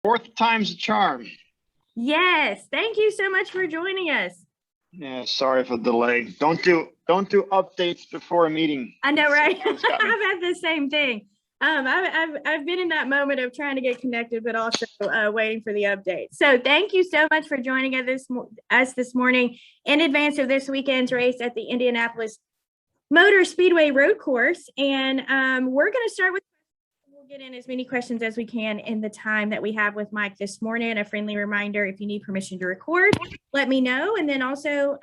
Fourth time's a charm. Yes, thank you so much for joining us. Yeah, sorry for the delay. Don't do updates before a meeting. I know, right? I've had the same thing. I've been in that moment of trying to get connected, but also waiting for the update. So thank you so much for joining us this morning in advance of this weekend's race at the Indianapolis Motor Speedway Road Course. And we're going to start with, we'll get in as many questions as we can in the time that we have with Mike this morning. A friendly reminder, if you need permission to record, let me know. And then also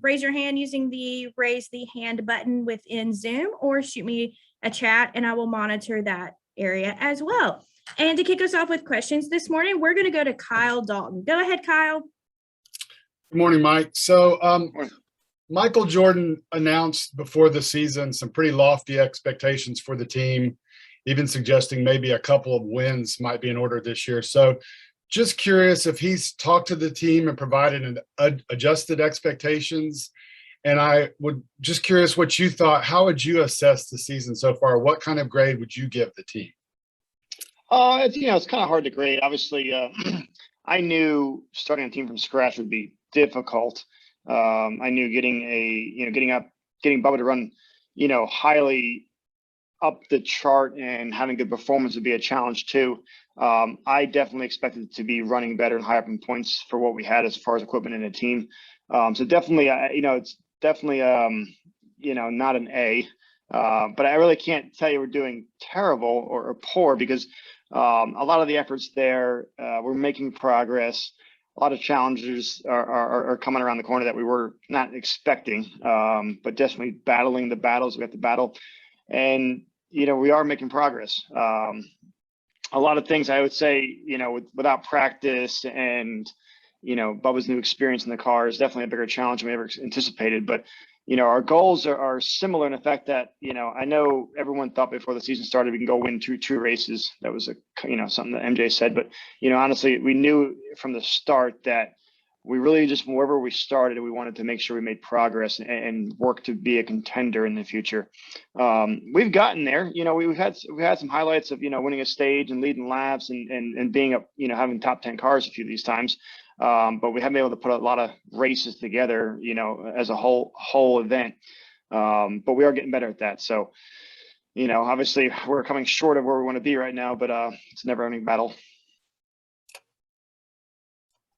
raise your hand using the raise the hand button within Zoom, or shoot me a chat and I will monitor that area as well. And to kick us off with questions this morning, we're going to go to Kyle Dalton. Go ahead, Kyle. Good morning, Mike. So Michael Jordan announced before the season some pretty lofty expectations for the team, even suggesting maybe a couple of wins might be in order this year. So just curious if he's talked to the team and provided adjusted expectations. And I would just curious what you thought. How would you assess the season so far? What kind of grade would you give the team? It's kind of hard to grade. Obviously, I knew starting a team from scratch would be difficult. I knew getting Bubba to run, highly up the chart and having good performance would be a challenge too. I definitely expected it to be running better and higher up in points for what we had as far as equipment in the team. So definitely, it's definitely, not an A, but I really can't tell you we're doing terrible or poor, because a lot of the efforts there, we're making progress. A lot of challenges are coming around the corner that we were not expecting, but definitely battling the battles we have to battle. And, we are making progress. A lot of things I would say, without practice and, Bubba's new experience in the car is definitely a bigger challenge than we ever anticipated. But, our goals are similar in the fact that, I know everyone thought before the season started we can go win two races. That was something that MJ said. But, honestly, we knew from the start that we really just, wherever we started, we wanted to make sure we made progress and work to be a contender in the future. We've gotten there. We've had some highlights of, winning a stage and leading laps and being up, having top 10 cars a few of these times. But we haven't been able to put a lot of races together, as a whole event. But we are getting better at that. So, obviously we're coming short of where we want to be right now, but it's a never-ending battle.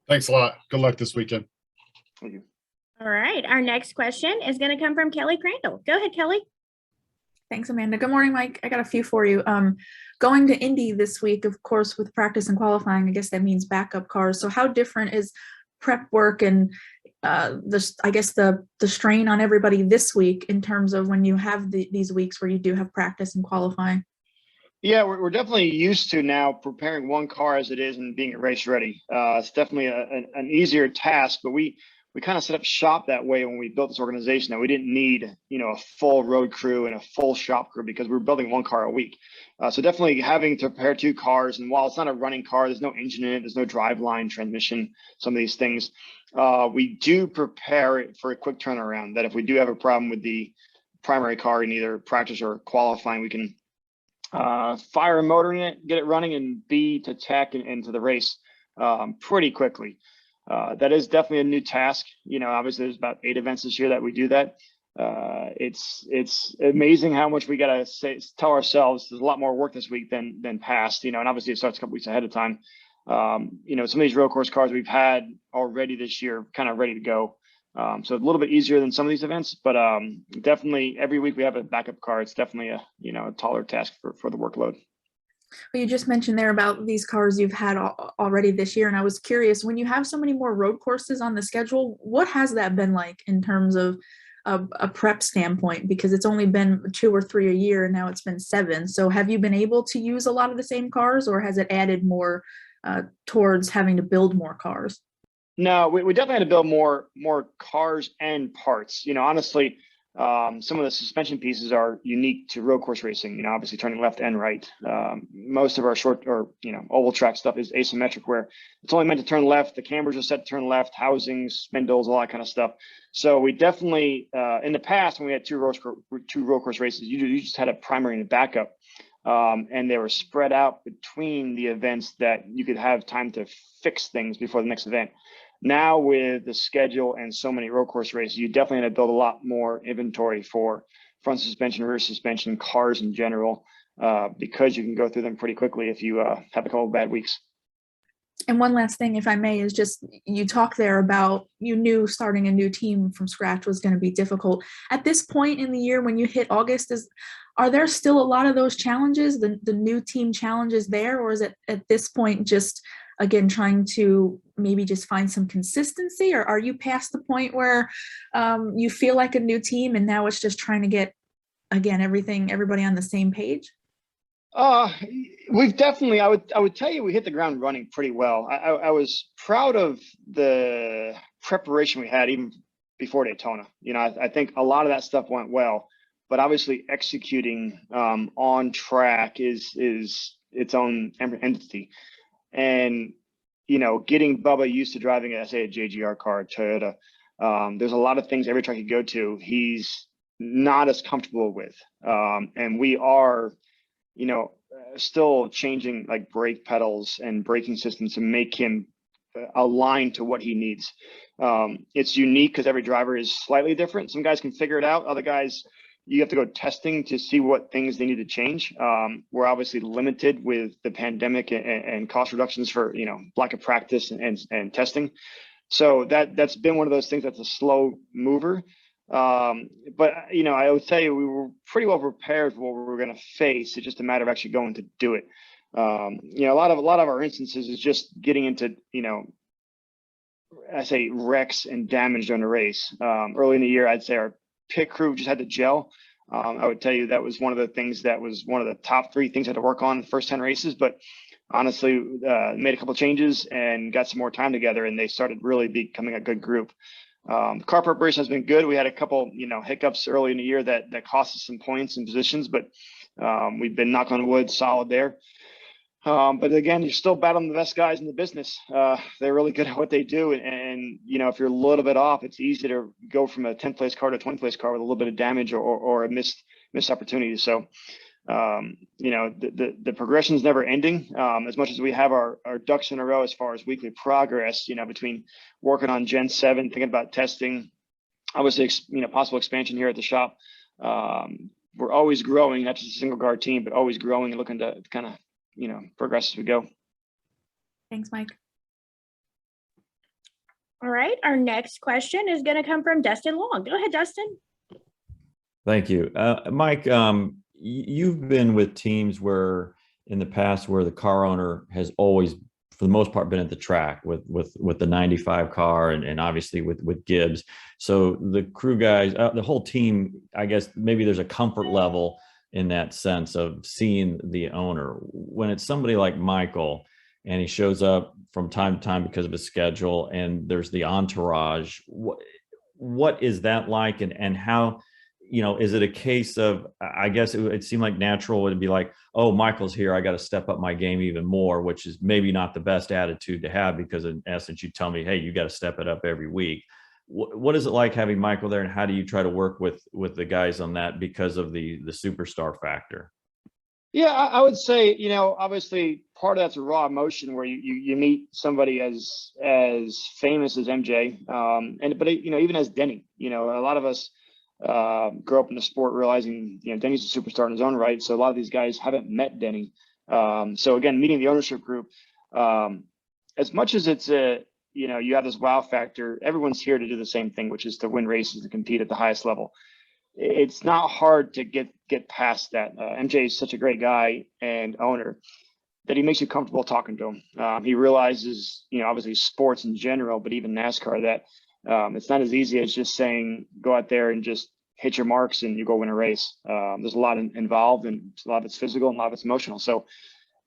Thanks a lot. Good luck this weekend. Thank you. All right. Our next question is going to come from Kelly Crandall. Go ahead, Kelly. Thanks, Amanda. Good morning, Mike. I got a few for you. Going to Indy this week, of course, with practice and qualifying, I guess that means backup cars. So how different is prep work and the strain on everybody this week in terms of when you have these weeks where you do have practice and qualifying? Yeah, we're definitely used to now preparing one car as it is and being race ready. It's definitely an easier task, but we kind of set up shop that way when we built this organization, that we didn't need, a full road crew and a full shop crew, because we were building one car a week. So definitely having to prepare two cars, and while it's not a running car, there's no engine in it, there's no driveline, transmission, some of these things. We do prepare it for a quick turnaround, that if we do have a problem with the primary car in either practice or qualifying, we can fire a motor in it, get it running, and be to tech and into the race pretty quickly. That is definitely a new task. Obviously there's about 8 events this year that we do that. It's amazing how much we got to tell ourselves there's a lot more work this week than past, and obviously it starts a couple weeks ahead of time. Some of these road course cars we've had already this year kind of ready to go. So a little bit easier than some of these events, but definitely every week we have a backup car. It's definitely a taller task for the workload. Well, you just mentioned there about these cars you've had already this year, and I was curious, when you have so many more road courses on the schedule, what has that been like in terms of a prep standpoint? Because it's only been 2 or 3 a year, and now it's been 7. So have you been able to use a lot of the same cars, or has it added more towards having to build more cars? No, we definitely had to build more cars and parts. Honestly, some of the suspension pieces are unique to road course racing. Obviously turning left and right. Most of our short or oval track stuff is asymmetric, where it's only meant to turn left. The cambers are set to turn left, housings, spindles, all that kind of stuff. So we definitely, in the past, when we had two road course races, you just had a primary and a backup. and they were spread out between the events that you could have time to fix things before the next event. Now with the schedule and so many road course races, you definitely need to build a lot more inventory for front suspension, rear suspension, cars in general, because you can go through them pretty quickly if you have a couple of bad weeks. And one last thing, if I may, is just you talk there about you knew starting a new team from scratch was going to be difficult. At this point in the year, when you hit August, are there still a lot of those challenges, the new team challenges there, or is it at this point just again trying to maybe just find some consistency, or are you past the point where you feel like a new team and now it's just trying to get again everybody on the same page? We've definitely, I would tell you, we hit the ground running pretty well. I was proud of the preparation we had even before Daytona. You know, I think a lot of that stuff went well, but obviously executing on track is its own entity. And, you know, getting Bubba used to driving, a JGR car, Toyota, there's a lot of things every track you go to, he's not as comfortable with. And we are, you know, still changing like brake pedals and braking systems to make him aligned to what he needs. It's unique because every driver is slightly different. Some guys can figure it out. Other guys, you have to go testing to see what things they need to change. We're obviously limited with the pandemic and cost reductions for, you know, lack of practice and testing. So that's been one of those things that's a slow mover. But, you know, I would tell you, we were pretty well prepared for what we were going to face. It's just a matter of actually going to do it. You know, a lot of our instances is just getting into, you know, I say wrecks and damage during the race. Early in the year, I'd say our pit crew just had to gel. I would tell you that was one of the things that was one of the top 3 things I had to work on in the first 10 races. But honestly, made a couple changes and got some more time together, and they started really becoming a good group. Car preparation has been good. We had a couple, you know, hiccups early in the year that cost us some points and positions, but we've been, knock on wood, solid there. But again, you're still battling the best guys in the business. They're really good at what they do. And, you know, if you're a little bit off, it's easy to go from a 10th place car to a 20th place car with a little bit of damage or a missed opportunity. So, you know, the progression is never ending. As much as we have our ducks in a row as far as weekly progress, you know, between working on Gen 7, thinking about testing, obviously, you know, possible expansion here at the shop. We're always growing, not just a single guard team, but always growing and looking to kind of, you know, progress as we go. Thanks, Mike. All right. Our next question is going to come from Dustin Long. Go ahead, Dustin. Thank you. Mike, you've been with teams where in the past where the car owner has always, for the most part, been at the track with the 95 car and obviously with Gibbs. So the crew guys, the whole team, I guess maybe there's a comfort level in that sense of seeing the owner. When it's somebody like Michael and he shows up from time to time because of his schedule and there's the entourage, what is that like, and how, you know, is it a case of, I guess it seemed like natural would be like, oh, Michael's here, I got to step up my game even more, which is maybe not the best attitude to have, because in essence, you tell me, hey, you got to step it up every week. What is it like having Michael there, and how do you try to work with the guys on that because of the superstar factor? Yeah, I would say, you know, obviously part of that's a raw emotion where you meet somebody as famous as MJ, but you know, even as Denny, you know, a lot of us grow up in the sport realizing, you know, Denny's a superstar in his own right. So a lot of these guys haven't met Denny. So again, meeting the ownership group, as much as it's you know, you have this wow factor, everyone's here to do the same thing, which is to win races, to compete at the highest level. It's not hard to get past that. MJ is such a great guy and owner that he makes you comfortable talking to him. He realizes, you know, obviously sports in general, but even NASCAR, that it's not as easy as just saying, go out there and just hit your marks and you go win a race. There's a lot involved, and a lot of it's physical and a lot of it's emotional. So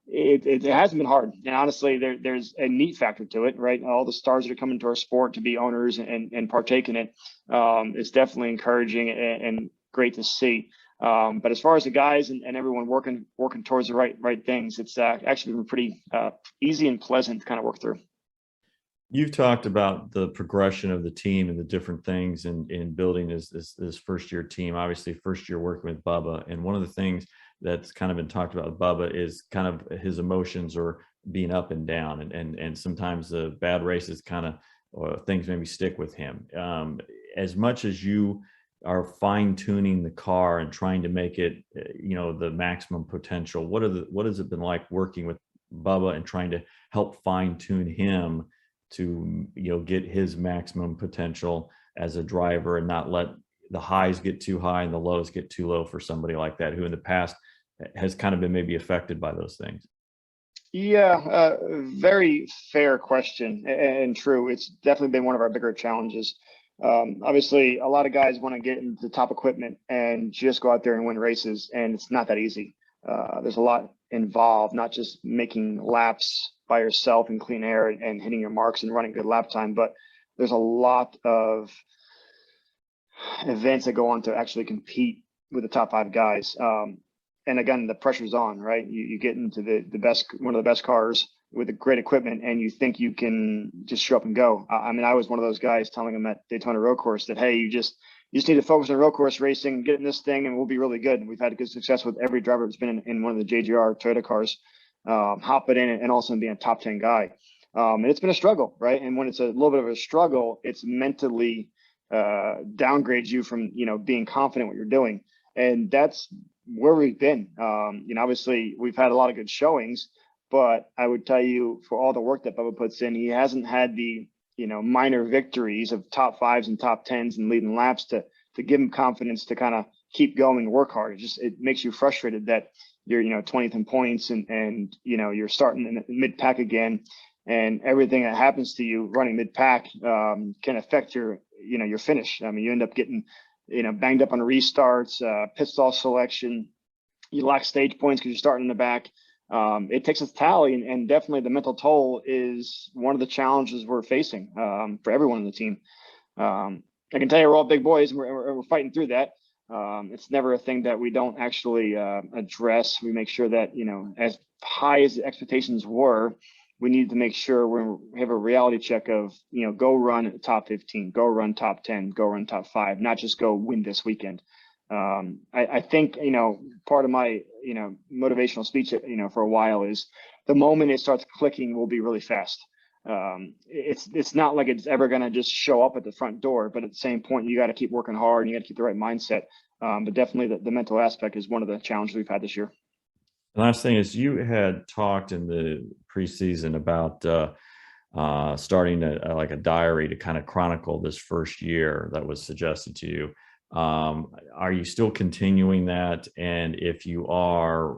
it hasn't been hard. And honestly, there's a neat factor to it, right? All the stars that are coming to our sport to be owners and partake in it, it's definitely encouraging and great to see. But as far as the guys and everyone working towards the right things, it's actually been pretty easy and pleasant to kind of work through. You've talked about the progression of the team and the different things in building this first year team, obviously first year working with Bubba. And one of the things that's kind of been talked about with Bubba is kind of his emotions are being up and down, and sometimes the bad races kind of things maybe stick with him. As much as you are fine tuning the car and trying to make it, the maximum potential, what has it been like working with Bubba and trying to help fine tune him to, get his maximum potential as a driver and not let the highs get too high and the lows get too low for somebody like that, who in the past has kind of been maybe affected by those things? Yeah, very fair question and true. It's definitely been one of our bigger challenges. Obviously, a lot of guys want to get into the top equipment and just go out there and win races, and it's not that easy. There's a lot involved, not just making laps by yourself in clean air and hitting your marks and running good lap time, but there's a lot of events that go on to actually compete with the top 5 guys. And again, the pressure's on, right? You get into the best, one of the best cars with the great equipment, and you think you can just show up and go. I mean, I was one of those guys telling them at Daytona Road Course that, hey, you just need to focus on road course racing, get in this thing, and we'll be really good. And we've had good success with every driver that's been in one of the JGR Toyota cars, hopping in and also being a top 10 guy. And it's been a struggle, right? And when it's a little bit of a struggle, it's mentally downgrades you from, being confident what you're doing. And that's where we've been. Obviously we've had a lot of good showings, but I would tell you, for all the work that Bubba puts in, he hasn't had the, minor victories of top 5s and top 10s and leading laps to give him confidence to kind of keep going, work hard. It makes you frustrated that you're, 20th in points and, you're starting in mid pack again, and everything that happens to you running mid pack can affect your finish. I mean, you end up getting, banged up on restarts, pit stall selection. You lack stage points because you're starting in the back. It takes its tally, and definitely the mental toll is one of the challenges we're facing for everyone on the team. I can tell you we're all big boys, and we're fighting through that. It's never a thing that we don't actually address. We make sure that, as high as the expectations were, we need to make sure we have a reality check of, go run top 15, go run top 10, go run top 5, not just go win this weekend. I think, part of my, motivational speech, for a while is the moment it starts clicking will be really fast. It's not like it's ever going to just show up at the front door, but at the same point, you got to keep working hard and you got to keep the right mindset. But definitely the mental aspect is one of the challenges we've had this year. The last thing is, you had talked in the preseason about starting like a diary to kind of chronicle this first year that was suggested to you. Are you still continuing that? And if you are,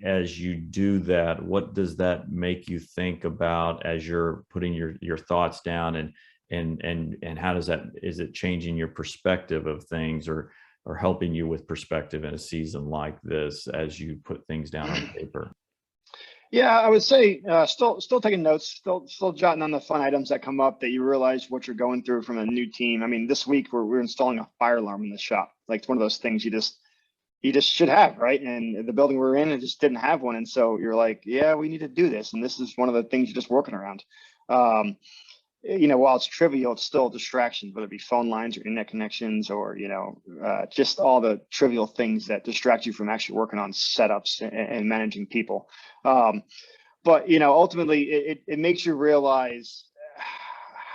as you do that, what does that make you think about as you're putting your thoughts down, and how is it changing your perspective of things, or helping you with perspective in a season like this as you put things down on paper? Yeah, I would say still taking notes, still jotting on the fun items that come up that you realize what you're going through from a new team. I mean, this week we're installing a fire alarm in the shop. Like, it's one of those things you just should have, right? And the building we're in, it just didn't have one. And so you're like, yeah, we need to do this. And this is one of the things you're just working around. While it's trivial, it's still a distraction, whether it be phone lines or internet connections or, just all the trivial things that distract you from actually working on setups and managing people. But, ultimately it makes you realize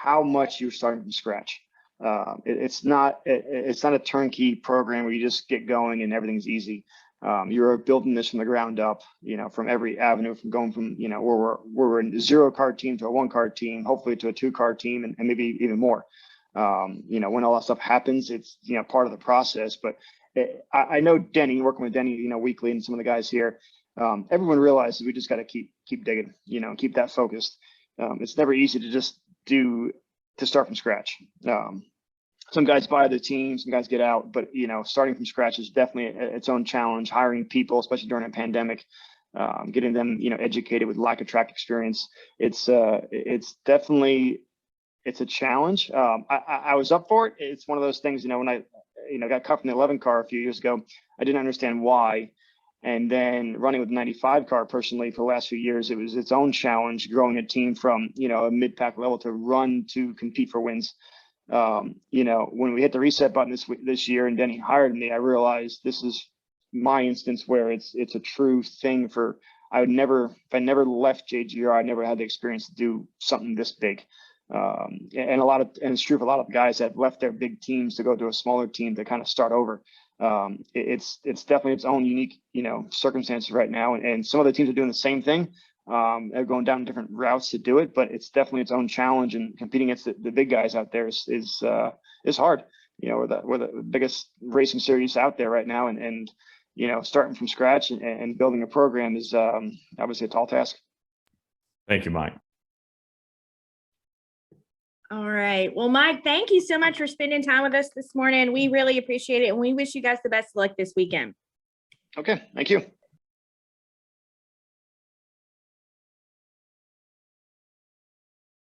how much you're starting from scratch. It's not a turnkey program where you just get going and everything's easy. You're building this from the ground up, from every avenue, from going from, where we're in a 0-car team to a 1-car team, hopefully to a 2-car team, and maybe even more. When all that stuff happens, it's, part of the process. But I know Denny, working with Denny, weekly, and some of the guys here, everyone realizes we just got to keep digging, keep that focused. It's never easy to just start from scratch. Some guys buy the team, some guys get out, but starting from scratch is definitely its own challenge. Hiring people, especially during a pandemic, getting them educated with lack of track experience. It's definitely a challenge. I was up for it. It's one of those things. When I got cut from the 11 car a few years ago, I didn't understand why. And then running with the 95 car personally for the last few years, it was its own challenge, growing a team from a mid-pack level to run to compete for wins. When we hit the reset button this year and Denny hired me, I realized this is my instance where it's a true thing for, if I never left JGR, I never had the experience to do something this big. And it's true for a lot of guys that left their big teams to go to a smaller team to kind of start over. It's definitely its own unique, circumstances right now. And some of the teams are doing the same thing. They're going down different routes to do it, but it's definitely its own challenge, and competing against the big guys out there is hard. We're the biggest racing series out there right now, and starting from scratch and building a program is obviously a tall task. Thank you, Mike. All right. Well, Mike, thank you so much for spending time with us this morning. We really appreciate it, and we wish you guys the best of luck this weekend. Okay, thank you.